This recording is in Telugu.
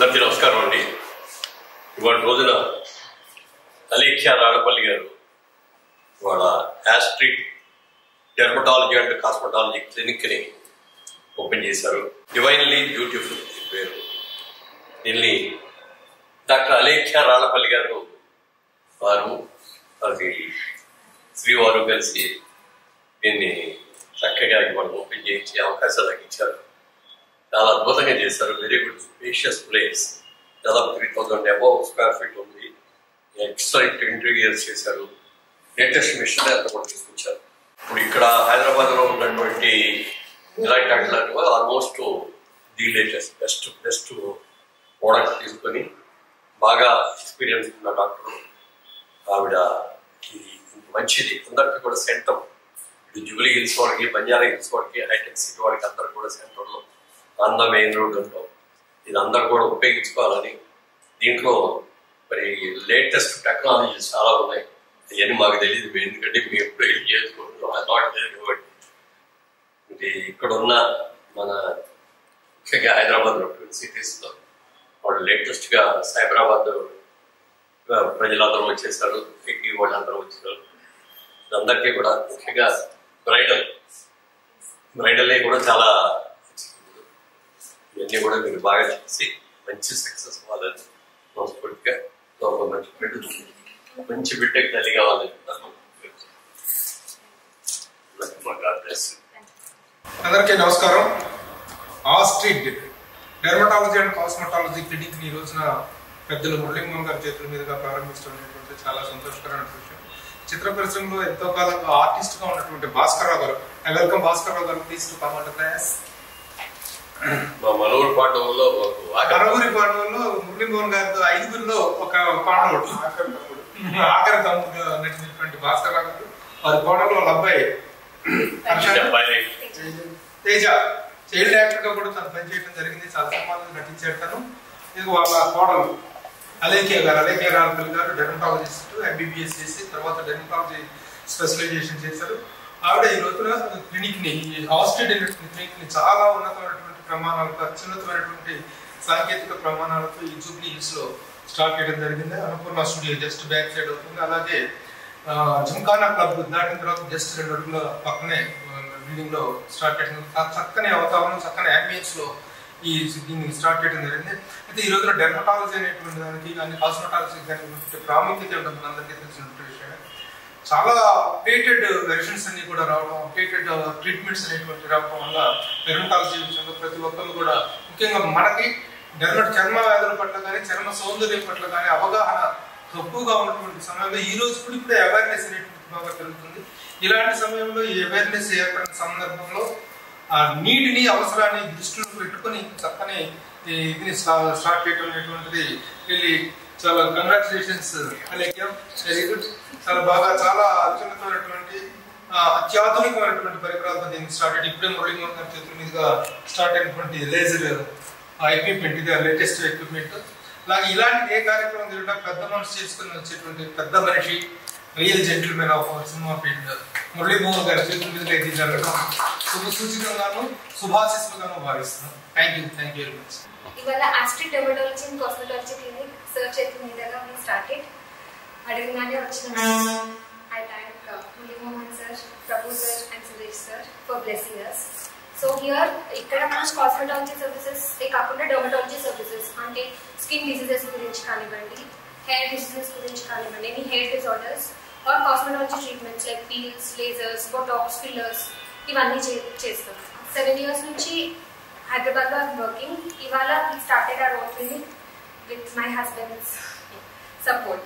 అందరికీ నమస్కారం అండి. ఇవాళ రోజున అలేఖ్య రాడపల్లి గారు ఇవాళ యాస్ట్రిక్ డెర్మటాలజీ అండ్ కాస్మెటాలజీ క్లినిక్ని ఓపెన్ చేశారు. డివైన్లీ బ్యూటిఫుల్ పేరు. దీన్ని డాక్టర్ అలేఖ్య రాడపల్లి గారు అది శ్రీవారు కలిసి దీన్ని చక్కగా ఇవాళ ఓపెన్ చేయించే అవకాశం నాకు ఇచ్చారు. చాలా అద్భుతంగా చేశారు. Very good spacious place. దాదాపు 3000 above స్క్వేర్ ఫీట్ ఉంది. ఎక్సలెంట్ ఇంటీరియర్స్ చేశారు. లేటెస్ట్ మిషన్ అంతా కూడా తీసుకొచ్చారు. ఇప్పుడు ఇక్కడ హైదరాబాద్ లో ఉన్నటువంటి ఇలాంటి డాక్టర్లు almost the latest best product తీసుకొని బాగా ఎక్స్పీరియన్స్ ఉన్న డాక్టర్ ఆవిడ మంచిది. అందరికీ కూడా సెంటర్, ఇది జూబ్లీ హిల్స్ వాళ్ళకి, బంజారా హిల్స్ వాళ్ళకి, హైటెక్ సిటీ వాళ్ళకి అందరు కూడా సెంటర్లో ఆంధ్ర మెయిన్ రోడ్లో ఇది అందరూ కూడా ఉపయోగించుకోవాలని, దీంట్లో మరి లేటెస్ట్ టెక్నాలజీస్ చాలా ఉన్నాయి. ఇవన్నీ మాకు తెలియదు, ఎందుకంటే మేము ఎప్పుడు చేసుకుంటున్నాం కాబట్టి. ఇది ఇక్కడ ఉన్న మన ముఖ్యంగా హైదరాబాద్లో ట్విన్ సిటీస్లో వాళ్ళు లేటెస్ట్గా సైబరాబాద్ ప్రజలందరూ వచ్చేసారు, సిటీ వాళ్ళందరూ వచ్చారు. అందరికీ కూడా ముఖ్యంగా బ్రైడల్ కూడా చాలా ఇవన్నీ కూడా మీరు బాగా చేసి మంచి సక్సెస్ అవ్వాలని మనస్ఫూర్తిగా మంచి బిడ్డకి తల్లి కావాలని అందరికీ నమస్కారం. Austric dermatology and cosmetology clinic ఈ రోజున పెద్దలు మురళీమోహన్ గారి చేతుల మీదుగా ప్రారంభించడం అనేటువంటి చాలా సంతోషకరమైన విషయం. చిత్ర పరిశ్రమలో ఎంతో కాలంగా ఆర్టిస్ట్ గా ఉన్నటువంటి భాస్కర్రావు గారు. వెల్కమ్ భాస్కర్రావు గారు, please to come on the class. మనూరు పాండవుల్లో మురళీమోహన్ గారితో 5గురిలో ఒక పాండవుడు, ఆఖరి తమ్ముడు నటించినటువంటి భాస్కర్రావు గారు. వారి కోడలు వాళ్ళ అబ్బాయి తేజ చైల్డ్ యాక్టర్ గా కూడా తను పనిచేయడం జరిగింది. చాలా సినిమాలు నటించాడు తను. ఇది వాళ్ళ కోడలు అలేఖ్య రాడపల్లి గారు డెర్మటాలజిస్ట్, MBBS చేసి తర్వాత డెర్మటాలజీ స్పెషలైజేషన్ చేశారు. ఆవిడ ఈ రోజున క్లినిక్ ని, ఆస్ట్రిక్ క్లినిక్ ని చాలా ఉన్నతమైనటువంటి ప్రమాణాలతో, అత్యున్నతమైనటువంటి సాంకేతిక ప్రమాణాలతో ఈ జూబ్లీ హిల్స్ లో స్టార్ట్ చేయడం జరిగింది. Annapurna studio just back side అవుతుంది. అలాగే జిమ్ఖానా క్లబ్ దాటిన తర్వాత జస్ట్ 2 అడుగుల పక్కనే బిల్డింగ్ లో స్టార్ట్ చేయడం, చక్కని వాతావరణం, చక్కని అంబియన్స్ లో దీన్ని స్టార్ట్ చేయడం జరిగింది. అయితే ఈ రోజున డెర్మటాలజీ అనేటువంటి దానికి కానీ కాస్మెటాలజీ కానీ ప్రాముఖ్యత ఉండడం మనందరికీ తెలిసినటువంటి విషయమే. చాలా అప్డేటెడ్ వెర్షన్స్ అన్ని కూడా రావడం, అప్డేటెడ్ ట్రీట్మెంట్స్ అనేటువంటి రావడం వల్ల డెర్మటాలజీ విషయంలో ప్రతి ఒక్కరు కూడా, ముఖ్యంగా మనకి చర్మ వ్యాధుల పట్ల కానీ చర్మ సౌందర్యం పట్ల కానీ అవగాహన తక్కువగా ఉన్నటువంటి సమయంలో ఈ రోజు కూడా ఇప్పుడే అవేర్నెస్ అనేటువంటి బాగా పెరుగుతుంది. ఇలాంటి సమయంలో ఈ అవేర్నెస్ ఏర్పడిన సందర్భంలో ఆ నీటిని, అవసరాన్ని దృష్టిలో పెట్టుకుని చక్కని ఇది స్టార్ట్ చేయడం అనేటువంటిది వెళ్ళి చాలా కంగ్రాచులేషన్స్ అలేఖ్య. Very good. చాలా బాగా, చాలా అత్యున్నతమైనటువంటి అత్యాధునికమైనటువంటి పరికరాలతో దీన్ని స్టార్ట్ అయ్యి ఇప్పుడే మురళీమోహన్ గారి చేతుల మీదుగా స్టార్ట్ అయినటువంటి లేజర్ ఎక్విప్మెంట్, ఇది లేటెస్ట్ ఎక్విప్మెంట్. అలాగే ఇలాంటి ఏ కార్యక్రమం తిరిగినా పెద్ద మనసు చేసుకుని వచ్చేటువంటి పెద్ద మనిషి, real gentleman of cinema field Murali Mohan గారి చేతుల మీదుగా ఇది జరగడం శుభసూచితంగాను శుభాశిస్సులుగాను భావిస్తున్నాం. Thank you very much. ఇవాళ ఆస్ట్రిక్ dermatology and cosmetology clinic sir చేతుల మీదుగా we started. అడగగానే వచ్చిన I thank Murali Mohan sir, Prabhu sir and Suresh sir for blessing us. So here ఇక్కడ మనం కాస్మెటాలజీ సర్వీసెస్ కాకుండా డెర్మటాలజీ సర్వీసెస్ అంటే స్కిన్ డిసీజెస్ గురించి కానివ్వండి, హెయిర్ డిసీజెస్ గురించి కానివ్వండి, any hair disorders or cosmetology treatments like peels, lasers, Botox, fillers ఇవన్నీ చేస్తాం. 7 years నుంచి హైదరాబాద్లో ఐఎమ్ వర్కింగ్. ఇవాళ we started our own clinic with my husband's support.